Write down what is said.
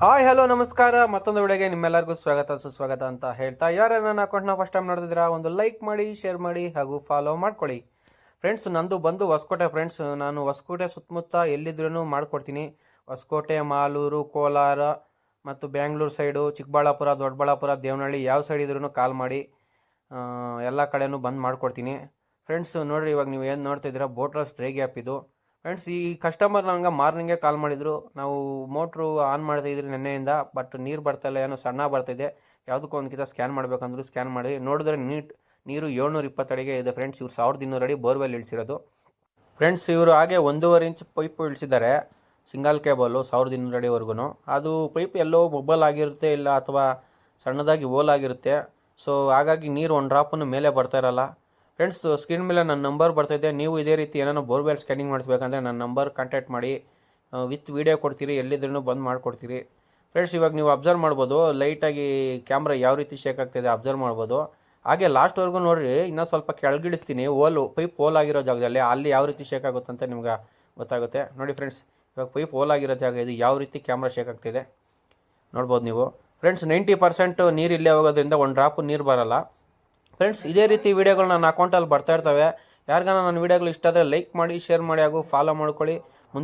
Hi hello ನಮಸ್ಕಾರ. ಮತ್ತೊಂದು ವಿಡಿಯೋಗೆ ನಿಮ್ಮೆಲ್ಲರಿಗೂ ಸ್ವಾಗತ ಸುಸ್ವಾಗತ ಅಂತ ಹೇಳ್ತಾ, ಯಾರು ನನ್ನ ಅಕೌಂಟ್ನ ಫಸ್ಟ್ ಟೈಮ್ ನೋಡಿದಿರಾ ಒಂದು ಲೈಕ್ ಮಾಡಿ, ಶೇರ್ ಮಾಡಿ ಹಾಗೂ ಫಾಲೋ ಮಾಡ್ಕೊಳ್ಳಿ. ಫ್ರೆಂಡ್ಸ್, ನಂದು ಬಂದು ಹೊಸಕೋಟೆ. ಫ್ರೆಂಡ್ಸ್, ನಾನು ಹೊಸಕೋಟೆ ಸುತ್ತಮುತ್ತ ಎಲ್ಲಿದ್ರೂ ಮಾಡ್ಕೊಡ್ತೀನಿ. ಹೊಸಕೋಟೆ, ಮಾಲೂರು, ಕೋಲಾರ ಮತ್ತು ಬ್ಯಾಂಗ್ಳೂರು ಸೈಡು, ಚಿಕ್ಕಬಳ್ಳಾಪುರ, ದೊಡ್ಡಬಳ್ಳಾಪುರ, ದೇವನಹಳ್ಳಿ ಯಾವ ಸೈಡ್ ಇದ್ರೂ ಕಾಲ್ ಮಾಡಿ, ಎಲ್ಲ ಕಡೆನೂ ಬಂದು ಮಾಡ್ಕೊಡ್ತೀನಿ. ಫ್ರೆಂಡ್ಸ್ ನೋಡಿರಿ, ಇವಾಗ ನೀವು ಏನು ನೋಡ್ತಾ ಇದ್ದೀರಾ ಬೋಟ್ರಸ್ ಡ್ರೈ ಗ್ಯಾಪ್ ಇದು. ಫ್ರೆಂಡ್ಸ್, ಈ ಕಸ್ಟಮರ್ ನಂಗೆ ಮಾರ್ನಿಂಗೇ ಕಾಲ್ ಮಾಡಿದರು. ನಾವು ಮೋಟ್ರು ಆನ್ ಮಾಡ್ತಾಯಿದ್ರಿ ನೆನ್ನೆಯಿಂದ, ಬಟ್ ನೀರು ಬರ್ತಾಯಿಲ್ಲ, ಏನೋ ಸಣ್ಣ ಬರ್ತಾಯಿದೆ, ಯಾವುದಕ್ಕೂ ಒಂದ್ಕಿಂತ ಸ್ಕ್ಯಾನ್ ಮಾಡಬೇಕಂದ್ರು ಸ್ಕ್ಯಾನ್ ಮಾಡಿ ನೋಡಿದ್ರೆ ನೀರು 720 ಅಡಿಗೆ ಇದೆ. ಫ್ರೆಂಡ್ಸ್, ಇವ್ರು 1200 ಅಡಿ ಬೋರ್ವೆಲ್ ಇಳಿಸಿರೋದು. ಫ್ರೆಂಡ್ಸ್, ಇವರು ಹಾಗೆ 1.5 ಇಂಚ್ ಪೈಪು ಇಳಿಸಿದ್ದಾರೆ, ಸಿಂಗಲ್ ಕೇಬಲು 1200 ಅಡಿವರೆಗೂ. ಅದು ಪೈಪ್ ಎಲ್ಲೋ ಮೊಬೈಲ್ ಆಗಿರುತ್ತೆ, ಇಲ್ಲ ಅಥವಾ ಸಣ್ಣದಾಗಿ ಹೋಲ್ ಆಗಿರುತ್ತೆ. ಸೊ ಹಾಗಾಗಿ ನೀರು ಒಂದು ಡ್ರಾಪನ್ನು ಮೇಲೆ ಬರ್ತಾ ಇರಲ್ಲ. ಫ್ರೆಂಡ್ಸ್, ಸ್ಕ್ರೀನ್ ಮೇಲೆ ನನ್ನ ನಂಬರ್ ಬರ್ತಾಯಿದೆ. ನೀವು ಇದೇ ರೀತಿ ಏನಾದ್ರು ಬೋರ್ವೆಲ್ ಸ್ಕ್ಯಾನಿಂಗ್ ಮಾಡಿಸ್ಬೇಕಂದ್ರೆ ನನ್ನ ನಂಬರ್ ಕಾಂಟ್ಯಾಕ್ಟ್ ಮಾಡಿ, ವಿತ್ ವೀಡಿಯೋ ಕೊಡ್ತೀರಿ, ಎಲ್ಲಿದ್ರೂ ಬಂದು ಮಾಡಿಕೊಡ್ತೀರಿ. ಫ್ರೆಂಡ್ಸ್, ಇವಾಗ ನೀವು ಅಬ್ಸರ್ವ್ ಮಾಡ್ಬೋದು, ಲೈಟಾಗಿ ಕ್ಯಾಮ್ರಾ ಯಾವ ರೀತಿ ಶೇಕ್ ಆಗ್ತಾಯಿದೆ ಅಬ್ಸರ್ವ್ ಮಾಡ್ಬೋದು. ಹಾಗೆ ಲಾಸ್ಟ್ವರೆಗೂ ನೋಡಿರಿ, ಇನ್ನೂ ಸ್ವಲ್ಪ ಕೆಳಗಿಳಿಸ್ತೀನಿ, ಪೈಪ್ ಹೋಲ್ ಆಗಿರೋ ಜಾಗದಲ್ಲಿ, ಅಲ್ಲಿ ಯಾವ ರೀತಿ ಶೇಕ್ ಆಗುತ್ತೆ ಅಂತ ನಿಮ್ಗೆ ಗೊತ್ತಾಗುತ್ತೆ. ನೋಡಿ ಫ್ರೆಂಡ್ಸ್, ಇವಾಗ ಪೈಪ್ ಹೋಲ್ ಆಗಿರೋ ಜಾಗ ಇದು, ಯಾವ ರೀತಿ ಕ್ಯಾಮ್ರಾ ಶೇಕ್ ಆಗ್ತಿದೆ ನೋಡ್ಬೋದು ನೀವು. ಫ್ರೆಂಡ್ಸ್, 90% ನೀರು ಇಲ್ಲೇ ಹೋಗೋದ್ರಿಂದ ಒಂದು ಡ್ರಾಪು ನೀರು ಬರಲ್ಲ. ಫ್ರೆಂಡ್ಸ್, ಇದೇ ರೀತಿ ವೀಡಿಯೋಗಳು ನನ್ನ ಅಕೌಂಟಲ್ಲಿ ಬರ್ತಾ ಇರ್ತವೆ. ಯಾರಿಗಾನ ನನ್ನ ವೀಡಿಯೋಗಳು ಇಷ್ಟ ಆದರೆ ಲೈಕ್ ಮಾಡಿ, ಶೇರ್ ಮಾಡಿ ಹಾಗೂ ಫಾಲೋ ಮಾಡ್ಕೊಳ್ಳಿ.